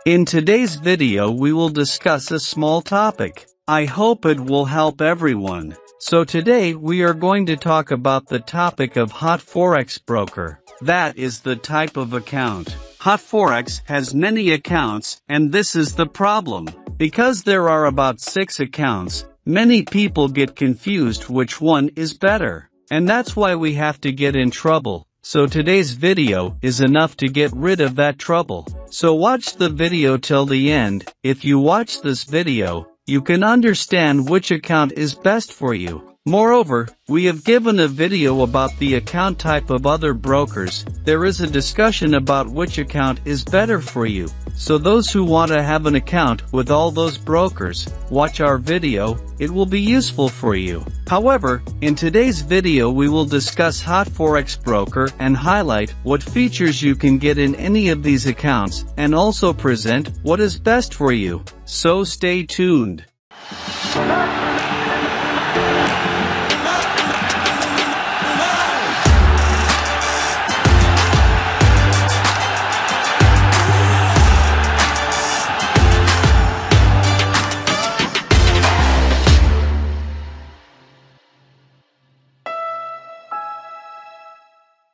In today's video we will discuss a small topic. I hope it will help everyone. So today we are going to talk about the topic of HotForex broker. That is the type of account. HotForex has many accounts, and this is the problem. Because there are about 6 accounts, many people get confused which one is better. And that's why we have to get in trouble. So today's video is enough to get rid of that trouble. So watch the video till the end. If you watch this video, you can understand which account is best for you. Moreover, we have given a video about the account type of other brokers. There is a discussion about which account is better for you. So those who want to have an account with all those brokers, watch our video, it will be useful for you. However, in today's video we will discuss HotForex broker and highlight what features you can get in any of these accounts and also present what is best for you. So stay tuned.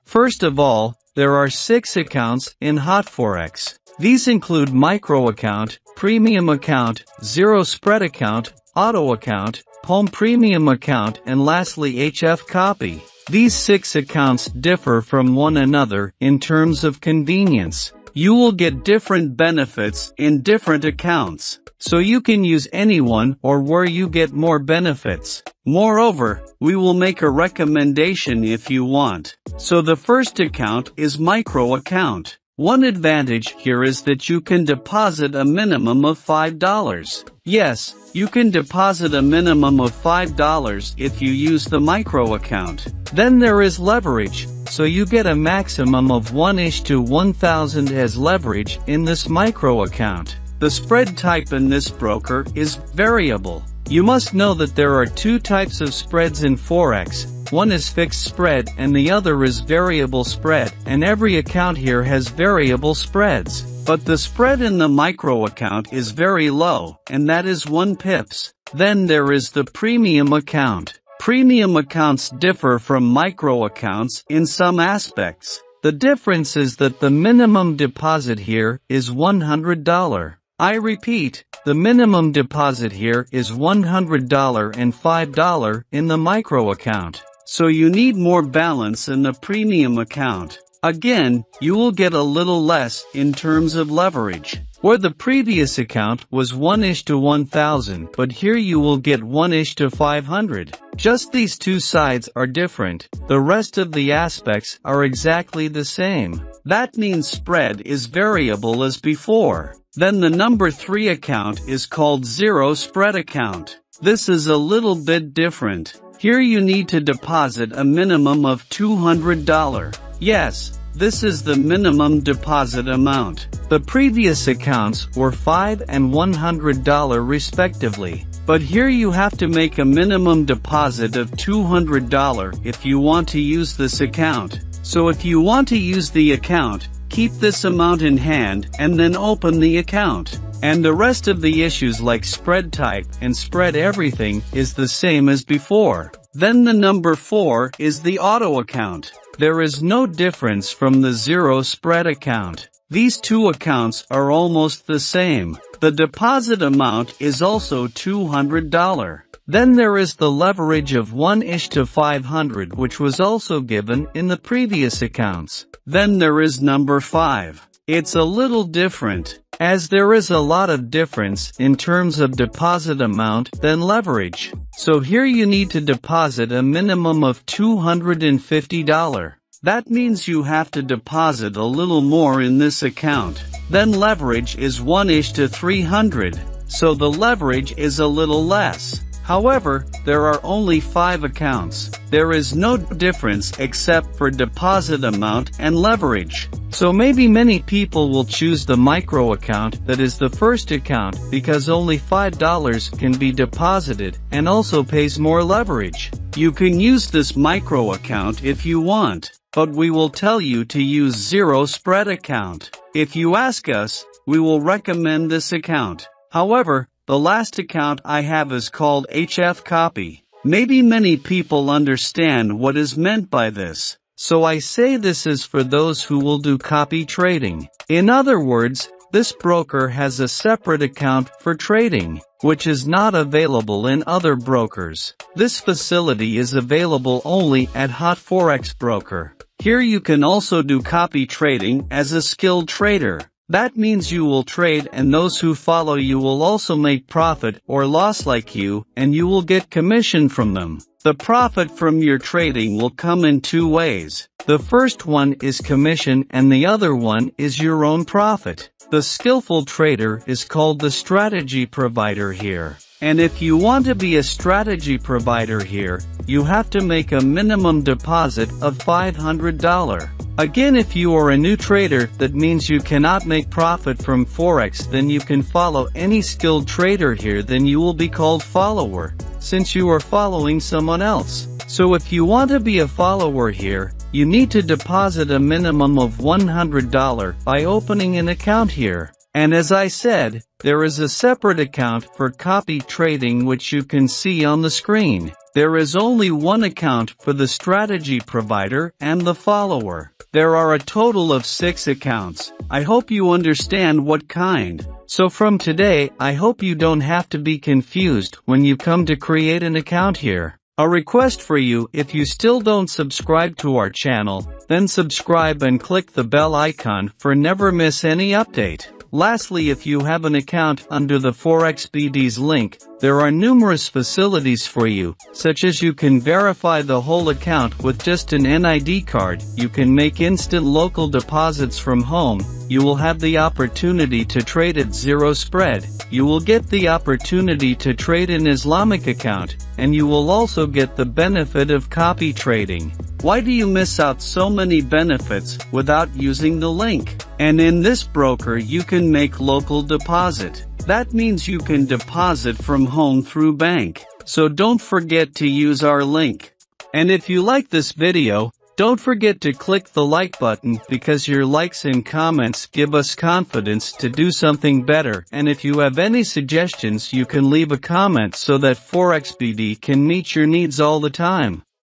First of all, there are 6 accounts in HotForex. These include micro account, premium account, zero spread account, auto account, home premium account, and lastly HF copy. These 6 accounts differ from one another in terms of convenience. You will get different benefits in different accounts, so you can use any one or where you get more benefits. Moreover, we will make a recommendation if you want. So the first account is micro account. One advantage here is that you can deposit a minimum of $5. Yes, you can deposit a minimum of $5 if you use the micro account. Then there is leverage, so you get a maximum of 1:1000 as leverage in this micro account. The spread type in this broker is variable. You must know that there are 2 types of spreads in Forex. One is fixed spread and the other is variable spread, and every account here has variable spreads. But the spread in the micro account is very low, and that is 1 pips. Then there is the premium account. Premium accounts differ from micro accounts in some aspects. The difference is that the minimum deposit here is $100. I repeat, the minimum deposit here is $100 and $5 in the micro account. So you need more balance in the premium account. Again, you will get a little less in terms of leverage. Where the previous account was 1:1000, but here you will get 1:500. Just these 2 sides are different. The rest of the aspects are exactly the same. That means spread is variable as before. Then the number 3 account is called zero spread account. This is a little bit different. Here you need to deposit a minimum of $200. Yes, this is the minimum deposit amount. The previous accounts were $5 and $100 respectively. But here you have to make a minimum deposit of $200 if you want to use this account. So if you want to use the account, keep this amount in hand and then open the account. And the rest of the issues like spread type and spread everything is the same as before. Then the number 4 is the auto account. There is no difference from the zero spread account. These 2 accounts are almost the same. The deposit amount is also $200. Then there is the leverage of 1:500, which was also given in the previous accounts. Then there is number 5. It's a little different, as there is a lot of difference in terms of deposit amount than leverage. So here you need to deposit a minimum of $250. That means you have to deposit a little more in this account. Then leverage is 1:300, so the leverage is a little less. However, there are only 5 accounts. There is no difference except for deposit amount and leverage. So maybe many people will choose the micro account, that is the first account, because only $5 can be deposited and also pays more leverage. You can use this micro account if you want, but we will tell you to use zero spread account. If you ask us, we will recommend this account. However, the last account I have is called HF Copy. Maybe many people understand what is meant by this. So I say this is for those who will do copy trading. In other words, this broker has a separate account for trading, which is not available in other brokers. This facility is available only at HotForex broker. Here you can also do copy trading as a skilled trader. That means you will trade and those who follow you will also make profit or loss like you, and you will get commission from them. The profit from your trading will come in two ways. The first one is commission and the other one is your own profit. The skillful trader is called the strategy provider here. And if you want to be a strategy provider here, you have to make a minimum deposit of $500. Again, if you are a new trader, that means you cannot make profit from Forex, then you can follow any skilled trader here, then you will be called follower, since you are following someone else. So if you want to be a follower here, you need to deposit a minimum of $100 by opening an account here. And as I said, there is a separate account for copy trading which you can see on the screen. There is only one account for the strategy provider and the follower. There are a total of 6 accounts. I hope you understand what kind. So from today, I hope you don't have to be confused when you come to create an account here. A request for you, if you still don't subscribe to our channel, then subscribe and click the bell icon for never miss any update. Lastly, if you have an account under the FOREX BD's link, there are numerous facilities for you, such as you can verify the whole account with just an NID card, you can make instant local deposits from home, you will have the opportunity to trade at zero spread, you will get the opportunity to trade an Islamic account, and you will also get the benefit of copy trading. Why do you miss out so many benefits without using the link? And in this broker you can make local deposit. That means you can deposit from home through bank. So don't forget to use our link. And if you like this video, don't forget to click the like button because your likes and comments give us confidence to do something better. And if you have any suggestions, you can leave a comment so that FOREX BD can meet your needs all the time.